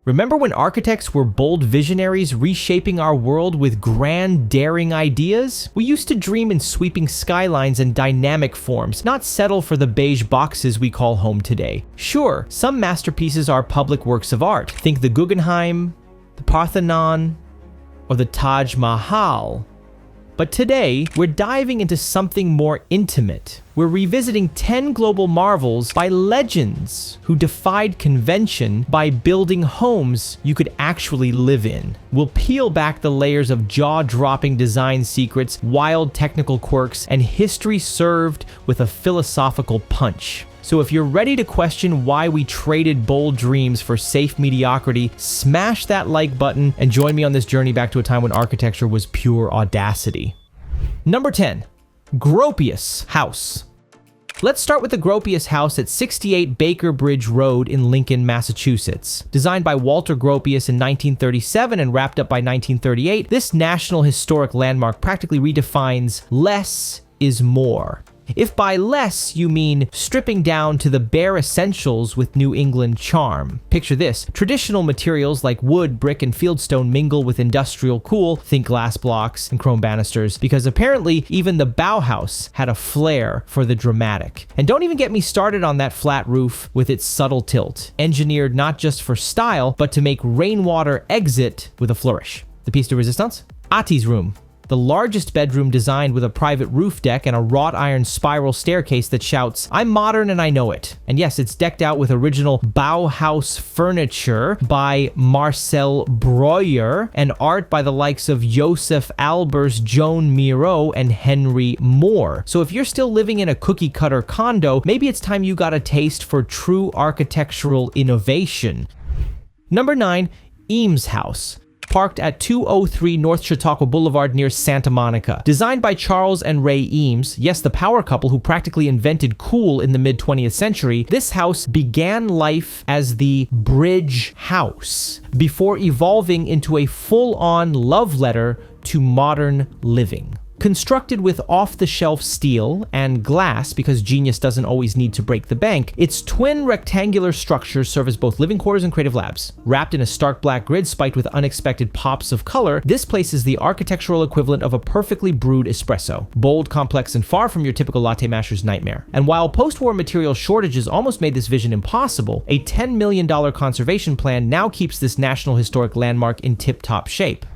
Remember when architects were bold visionaries reshaping our world with grand, daring ideas? We used to dream in sweeping skylines and dynamic forms, not settle for the beige boxes we call home today. Sure, some masterpieces are public works of art. Think the Guggenheim, the Parthenon, or the Taj Mahal. But today, we're diving into something more intimate. We're revisiting 10 global marvels by legends who defied convention by building homes you could actually live in. We'll peel back the layers of jaw-dropping design secrets, wild technical quirks, and history served with a philosophical punch. So if you're ready to question why we traded bold dreams for safe mediocrity, smash that like button and join me on this journey back to a time when architecture was pure audacity. Number 10, Gropius House. Let's start with the Gropius House at 68 Baker Bridge Road in Lincoln, Massachusetts. Designed by Walter Gropius in 1937 and wrapped up by 1938, this National Historic Landmark practically redefines less is more. If by less you mean stripping down to the bare essentials with New England charm. Picture this: traditional materials like wood, brick, and fieldstone mingle with industrial cool, think glass blocks and chrome banisters, because apparently even the Bauhaus had a flair for the dramatic. And don't even get me started on that flat roof with its subtle tilt, engineered not just for style, but to make rainwater exit with a flourish. The piece de resistance? Ati's room. The largest bedroom designed with a private roof deck and a wrought iron spiral staircase that shouts, "I'm modern and I know it." And yes, it's decked out with original Bauhaus furniture by Marcel Breuer and art by the likes of Joseph Albers, Joan Miro, and Henry Moore. So if you're still living in a cookie cutter condo, maybe it's time you got a taste for true architectural innovation. Number 9, Eames House. Parked at 203 North Chautauqua Boulevard near Santa Monica. Designed by Charles and Ray Eames, yes, the power couple who practically invented cool in the mid-20th century, this house began life as the Bridge House before evolving into a full-on love letter to modern living. Constructed with off-the-shelf steel and glass, because genius doesn't always need to break the bank, its twin rectangular structures serve as both living quarters and creative labs. Wrapped in a stark black grid spiked with unexpected pops of color, this place is the architectural equivalent of a perfectly brewed espresso. Bold, complex, and far from your typical latte masher's nightmare. And while post-war material shortages almost made this vision impossible, a $10 million conservation plan now keeps this National Historic Landmark in tip-top shape.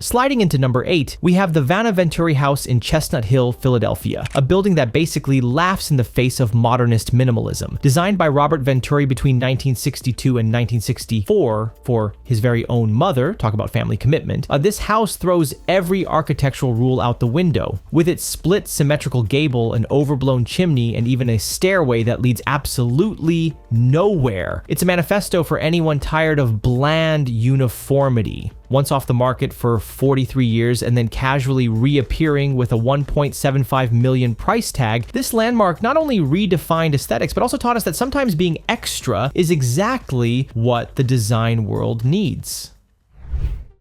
Sliding into number 8, we have the Vanna Venturi House in Chestnut Hill, Philadelphia, a building that basically laughs in the face of modernist minimalism. Designed by Robert Venturi between 1962 and 1964 for his very own mother, talk about family commitment, this house throws every architectural rule out the window. With its split symmetrical gable, an overblown chimney, and even a stairway that leads absolutely nowhere. It's a manifesto for anyone tired of bland uniformity. Once off the market for 43 years and then casually reappearing with a $1.75 million price tag, this landmark not only redefined aesthetics, but also taught us that sometimes being extra is exactly what the design world needs.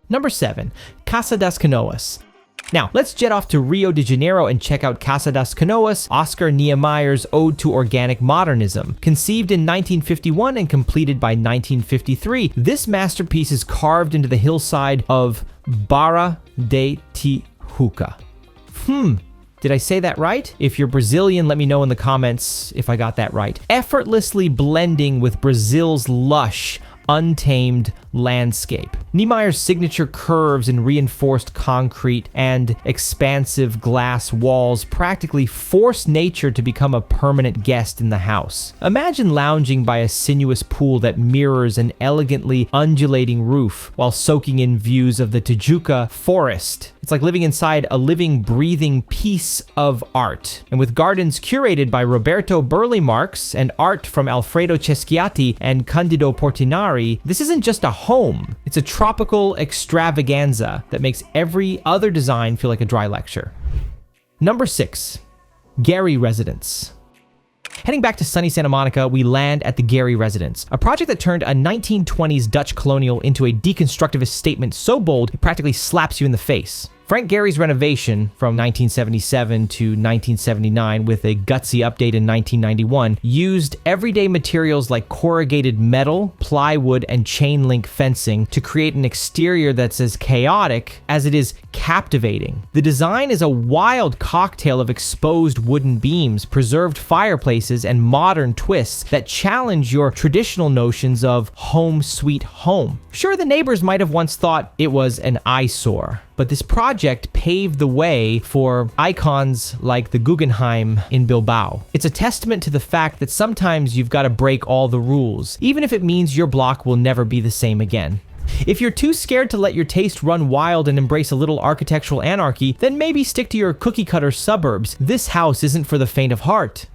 Number 7, Casa Das Canoas. Now, let's jet off to Rio de Janeiro and check out Casa Das Canoas, Oscar Niemeyer's Ode to Organic Modernism. Conceived in 1951 and completed by 1953, this masterpiece is carved into the hillside of Barra de Tijuca. Did I say that right? If you're Brazilian, let me know in the comments if I got that right. Effortlessly blending with Brazil's lush, untamed landscape. Niemeyer's signature curves in reinforced concrete and expansive glass walls practically force nature to become a permanent guest in the house. Imagine lounging by a sinuous pool that mirrors an elegantly undulating roof while soaking in views of the Tijuca forest. It's like living inside a living, breathing piece of art. And with gardens curated by Roberto Burle Marx and art from Alfredo Ceschiati and Candido Portinari, this isn't just a home. It's a tropical extravaganza that makes every other design feel like a dry lecture. Number 6, Gehry Residence. Heading back to sunny Santa Monica, we land at the Gehry Residence, a project that turned a 1920s Dutch colonial into a deconstructivist statement so bold it practically slaps you in the face. Frank Gehry's renovation from 1977 to 1979 with a gutsy update in 1991 used everyday materials like corrugated metal, plywood, and chain link fencing to create an exterior that's as chaotic as it is captivating. The design is a wild cocktail of exposed wooden beams, preserved fireplaces, and modern twists that challenge your traditional notions of home sweet home. Sure, the neighbors might have once thought it was an eyesore, but this project paved the way for icons like the Guggenheim in Bilbao. It's a testament to the fact that sometimes you've got to break all the rules, even if it means your block will never be the same again. If you're too scared to let your taste run wild and embrace a little architectural anarchy, then maybe stick to your cookie-cutter suburbs. This house isn't for the faint of heart.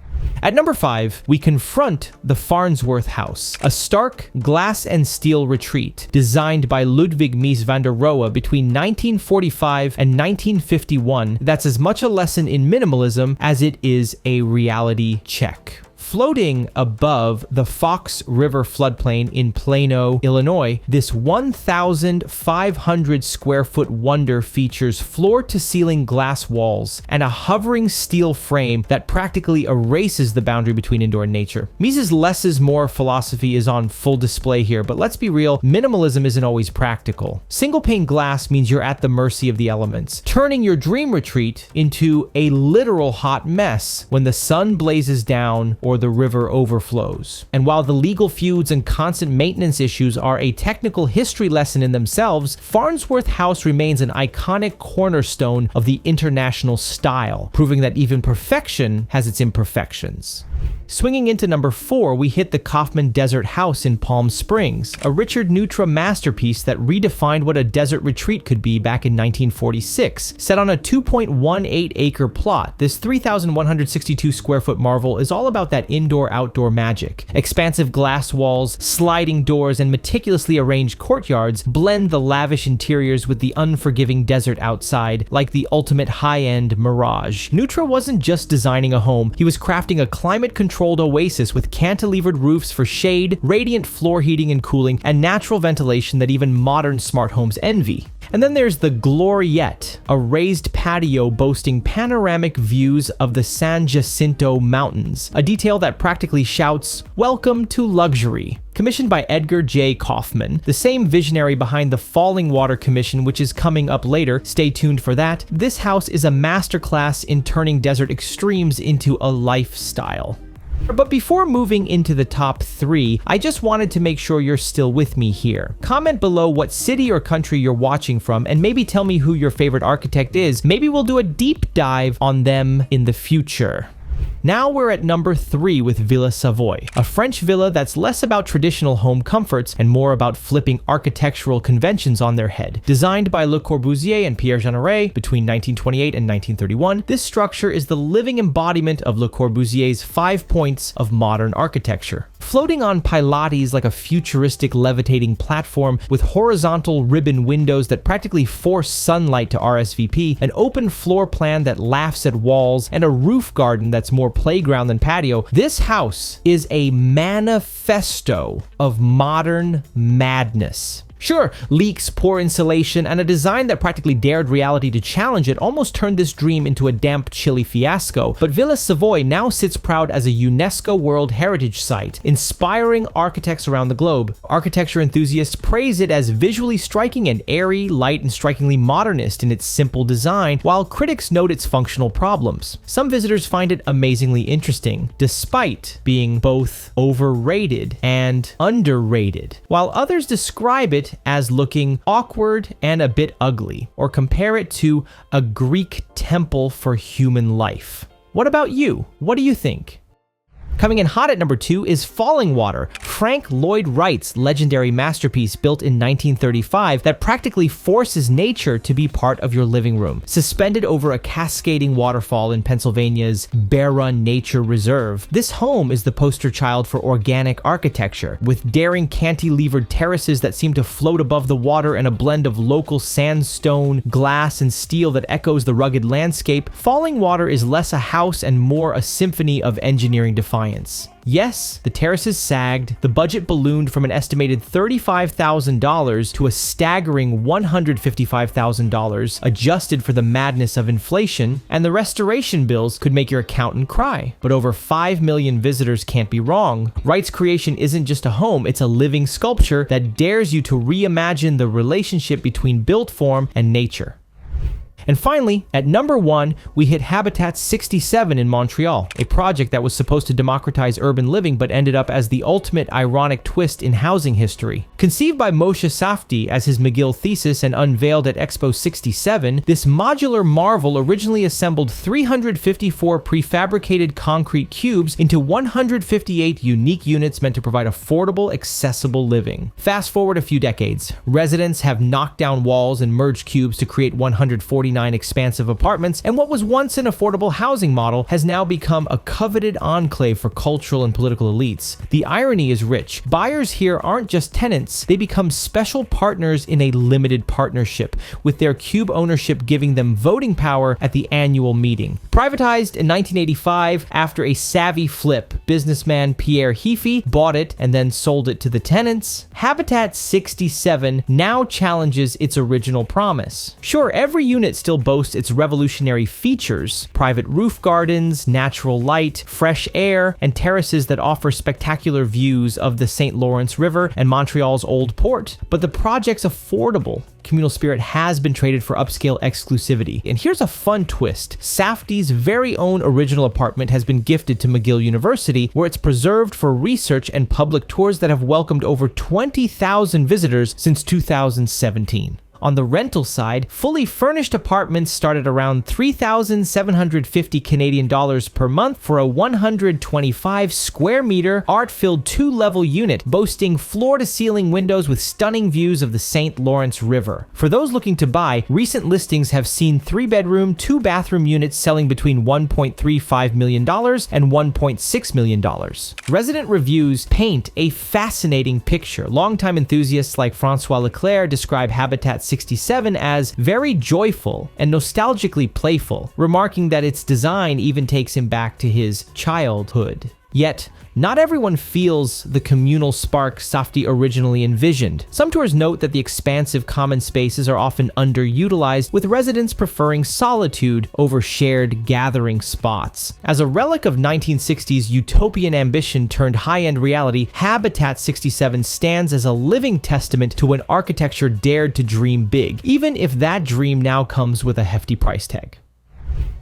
At number 5, we confront the Farnsworth House, a stark glass and steel retreat designed by Ludwig Mies van der Rohe between 1945 and 1951 that's as much a lesson in minimalism as it is a reality check. Floating above the Fox River floodplain in Plano, Illinois, this 1,500 square foot wonder features floor-to-ceiling glass walls and a hovering steel frame that practically erases the boundary between indoor and nature. Mises' less is more philosophy is on full display here, but let's be real, minimalism isn't always practical. Single-pane glass means you're at the mercy of the elements, turning your dream retreat into a literal hot mess when the sun blazes down or the river overflows. And while the legal feuds and constant maintenance issues are a technical history lesson in themselves, Farnsworth House remains an iconic cornerstone of the international style, proving that even perfection has its imperfections. Swinging into number 4, we hit the Kaufmann Desert House in Palm Springs, a Richard Neutra masterpiece that redefined what a desert retreat could be back in 1946. Set on a 2.18-acre plot, this 3,162 square foot marvel is all about that indoor-outdoor magic. Expansive glass walls, sliding doors, and meticulously arranged courtyards blend the lavish interiors with the unforgiving desert outside, like the ultimate high-end mirage. Neutra wasn't just designing a home, he was crafting a climate-controlled oasis with cantilevered roofs for shade, radiant floor heating and cooling, and natural ventilation that even modern smart homes envy. And then there's the Gloriette, a raised patio boasting panoramic views of the San Jacinto Mountains, a detail that practically shouts, "Welcome to luxury." Commissioned by Edgar J. Kaufmann, the same visionary behind the Fallingwater Commission, which is coming up later, stay tuned for that, this house is a masterclass in turning desert extremes into a lifestyle. But before moving into the top 3, I just wanted to make sure you're still with me here. Comment below what city or country you're watching from, and maybe tell me who your favorite architect is. Maybe we'll do a deep dive on them in the future. Now we're at number 3 with Villa Savoye, a French villa that's less about traditional home comforts and more about flipping architectural conventions on their head. Designed by Le Corbusier and Pierre Jeanneret between 1928 and 1931, this structure is the living embodiment of Le Corbusier's 5 points of modern architecture. Floating on pilates like a futuristic levitating platform with horizontal ribbon windows that practically force sunlight to RSVP, an open floor plan that laughs at walls, and a roof garden that's more playground than patio, this house is a manifesto of modern madness. Sure, leaks, poor insulation, and a design that practically dared reality to challenge it almost turned this dream into a damp, chilly fiasco, but Villa Savoye now sits proud as a UNESCO World Heritage Site, inspiring architects around the globe. Architecture enthusiasts praise it as visually striking and airy, light, and strikingly modernist in its simple design, while critics note its functional problems. Some visitors find it amazingly interesting, despite being both overrated and underrated, while others describe it as looking awkward and a bit ugly, or compare it to a Greek temple for human life. What about you? What do you think? Coming in hot at number 2 is Fallingwater, Frank Lloyd Wright's legendary masterpiece built in 1935 that practically forces nature to be part of your living room. Suspended over a cascading waterfall in Pennsylvania's Bear Run Nature Reserve, this home is the poster child for organic architecture, with daring cantilevered terraces that seem to float above the water and a blend of local sandstone, glass, and steel that echoes the rugged landscape. Fallingwater is less a house and more a symphony of engineering defiance. defiance. Yes, the terraces sagged, the budget ballooned from an estimated $35,000 to a staggering $155,000, adjusted for the madness of inflation, and the restoration bills could make your accountant cry. But over 5 million visitors can't be wrong. Wright's creation isn't just a home, it's a living sculpture that dares you to reimagine the relationship between built form and nature. And finally, at number 1, we hit Habitat 67 in Montreal, a project that was supposed to democratize urban living but ended up as the ultimate ironic twist in housing history. Conceived by Moshe Safdie as his McGill thesis and unveiled at Expo 67, this modular marvel originally assembled 354 prefabricated concrete cubes into 158 unique units meant to provide affordable, accessible living. Fast forward a few decades, residents have knocked down walls and merged cubes to create 149 expansive apartments, and what was once an affordable housing model has now become a coveted enclave for cultural and political elites. The irony is rich. Buyers here aren't just tenants, they become special partners in a limited partnership, with their cube ownership giving them voting power at the annual meeting. Privatized in 1985 after a savvy flip, businessman Pierre Heafy bought it and then sold it to the tenants, Habitat 67 now challenges its original promise. Sure, every unit still boasts its revolutionary features: private roof gardens, natural light, fresh air, and terraces that offer spectacular views of the St. Lawrence River and Montreal's Old Port. But the project's affordable. Communal spirit has been traded for upscale exclusivity. And here's a fun twist. Safdie's very own original apartment has been gifted to McGill University, where it's preserved for research and public tours that have welcomed over 20,000 visitors since 2017. On the rental side, fully furnished apartments start at around 3,750 Canadian dollars per month for a 125 square meter art-filled 2-level unit boasting floor-to-ceiling windows with stunning views of the St. Lawrence River. For those looking to buy, recent listings have seen 3-bedroom, 2-bathroom units selling between $1.35 million and $1.6 million. Resident reviews paint a fascinating picture. Longtime enthusiasts like Francois Leclerc describe Habitat 67 as very joyful and nostalgically playful, remarking that its design even takes him back to his childhood. Yet, not everyone feels the communal spark Safdie originally envisioned. Some tours note that the expansive common spaces are often underutilized, with residents preferring solitude over shared gathering spots. As a relic of 1960s utopian ambition turned high-end reality, Habitat 67 stands as a living testament to when architecture dared to dream big, even if that dream now comes with a hefty price tag.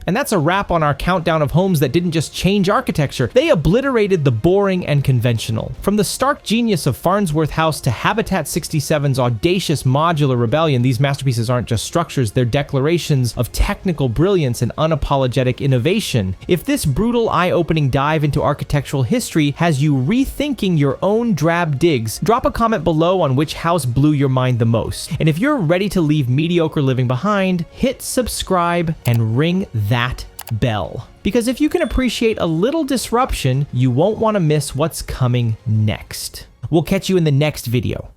And that's a wrap on our countdown of homes that didn't just change architecture, they obliterated the boring and conventional. From the stark genius of Farnsworth House to Habitat 67's audacious modular rebellion, these masterpieces aren't just structures, they're declarations of technical brilliance and unapologetic innovation. If this brutal, eye-opening dive into architectural history has you rethinking your own drab digs, drop a comment below on which house blew your mind the most. And if you're ready to leave mediocre living behind, hit subscribe and ring that bell. Because if you can appreciate a little disruption, you won't want to miss what's coming next. We'll catch you in the next video.